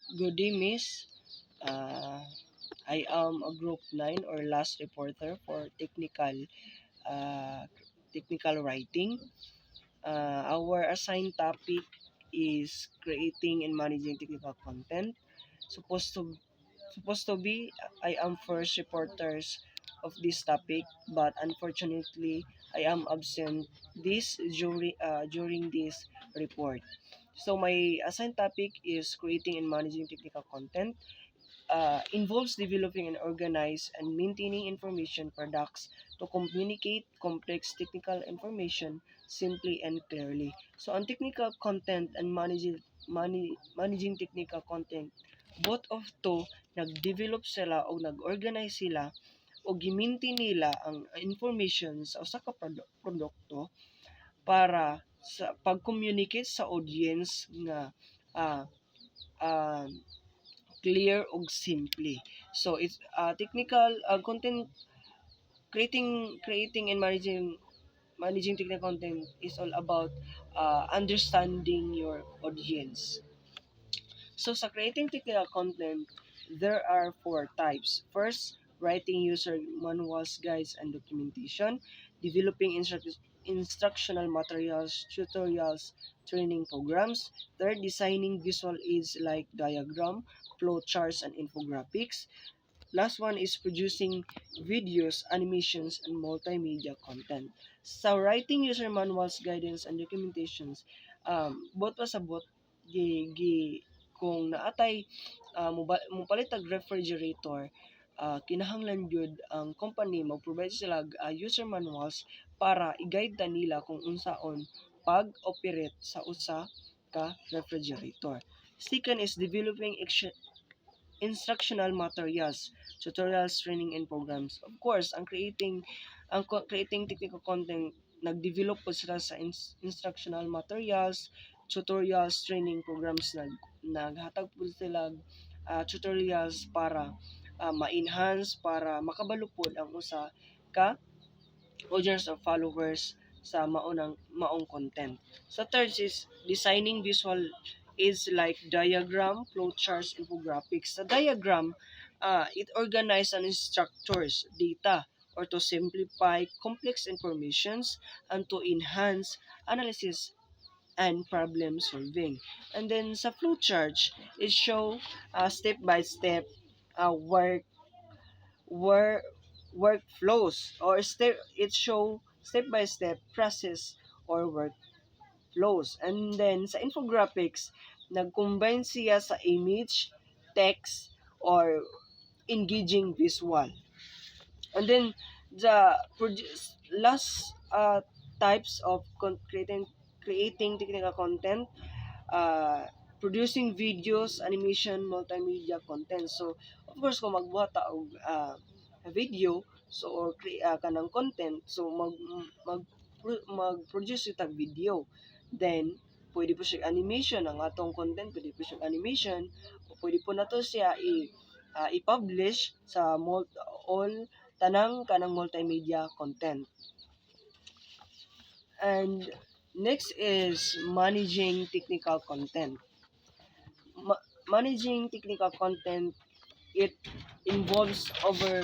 Good day, Miss. Uh, I am a Group 9 or last reporter for uh, technical writing. Our assigned topic is creating and managing technical content. Supposed to supposed to be I am first reporters of this topic, but unfortunately I am absent during this report. So my assigned topic is creating and managing technical content. Involves developing and organize and maintaining information products to communicate complex technical information simply and clearly. So, ang technical content and managing technical content, both of to nag-develop sila o nag-organize sila o giminti nila ang information sa usa ka produkto para sa pag-communicate sa audience nga ah, ah, clear ug simple. So it's technical content creating and managing technical content is all about understanding your audience. So sa creating technical content, there are four types. First, writing user manuals, guides, and documentation, developing instructional materials, tutorials, training programs. Third, designing visual aids like diagram, flow charts, and infographics. Last one is producing videos, animations, and multimedia content. Sa writing user manuals, guidance, and documentations, both pasabot kung naatay mupalit og refrigerator, kinahanglan gyud ang company mag-provide sila user manuals para i-guide ta nila kung unsaon pag-operate sa usa ka refrigerator. Second is developing instructional materials, tutorials, training, and programs. Of course, creating technical content, nag-develop po sila sa instructional materials, tutorials, training programs, naghatag po sila tutorials para ma-enhance, para makabalupod ang usa ka audience or followers sa maong content. So third is designing visual is like diagram, flowcharts, infographics. Sa diagram, it organizes and structures data or to simplify complex informations and to enhance analysis and problem solving. And then sa flowchart, it show step by step work workflows or it show step by step process or workflows. And then sa infographics, nag-combine siya sa image, text, or engaging visual. And then the last types of creating technical content, uh, producing videos, animation, multimedia content. So, of course, kung magbuhat ta og video, so or kanang content, so mag-produce itag video. Then, pwede po siya animation, ang atong content, pwede po siya animation, o pwede po na to siya i-publish sa all tanang kanang multimedia content. And next is managing technical content. Managing technical content, it involves over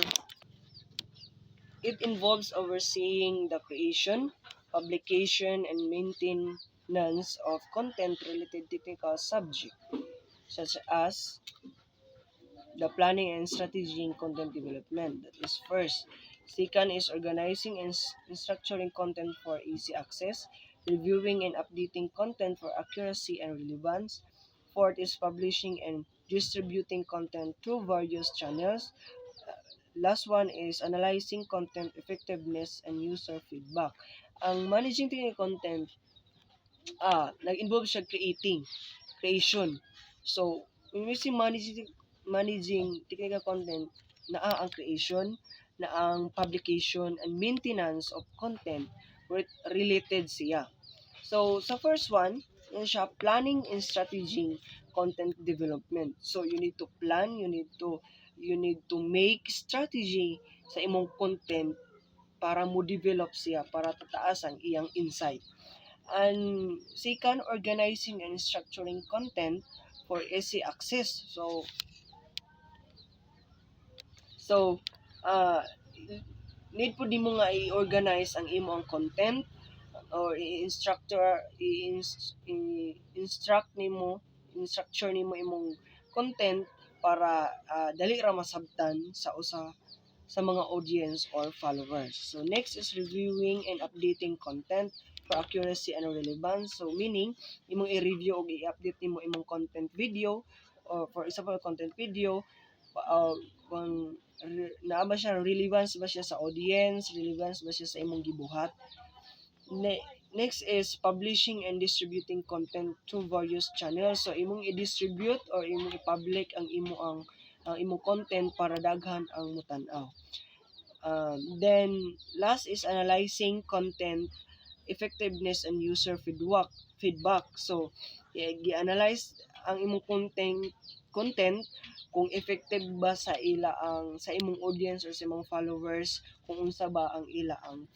it involves overseeing the creation, publication, and maintenance of content related technical subject such as the planning and strategy in content development. That is first. Second is organizing and structuring content for easy access, reviewing and updating content for accuracy and relevance. Fourth is publishing and distributing content through various channels. Last one is analyzing content effectiveness and user feedback. Ang managing technical content, nag-involve siya creation. So, when we say managing technical content, naa ang creation, na ang publication and maintenance of content related siya. So, sa first one, yun siya, planning and strategy content development. So, you need to plan, you need to make strategy sa imong content para mo develop siya, para tataas ang iyang insight. And second, organizing and structuring content for easy access. So need po di mo nga i-organize ang imo ang content or instructure nimo imong content para dali ra masabtan sa usa sa mga audience or followers. So next is reviewing and updating content for accuracy and relevance. So meaning imong i-review o i-update nimo imong content video, or for example content video, kung naa ba siya, relevance ba siya sa audience, relevance ba siya sa imong gibuhat. Next is publishing and distributing content to various channels. So imong i-distribute or imong i-public ang imong content para daghan ang mutan-aw. Then last is analyzing content effectiveness and user feedback. So i-analyze ang imong content kung effective ba sa imong audience or sa imong followers, kung unsa ba ang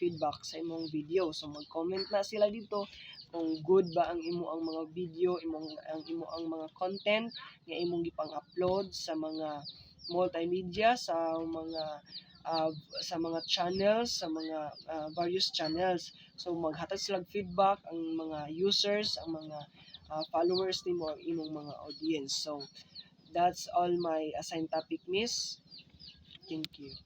feedback sa imong video. So mag-comment na sila dito kung good ba ang mga video, ang mga content nga imong gipang-upload sa mga multimedia, sa mga channels, sa mga various channels. So maghatag sila feedback ang mga users, ang mga followers nimo, imong mga audience. So that's all my assigned topic, miss. Thank you.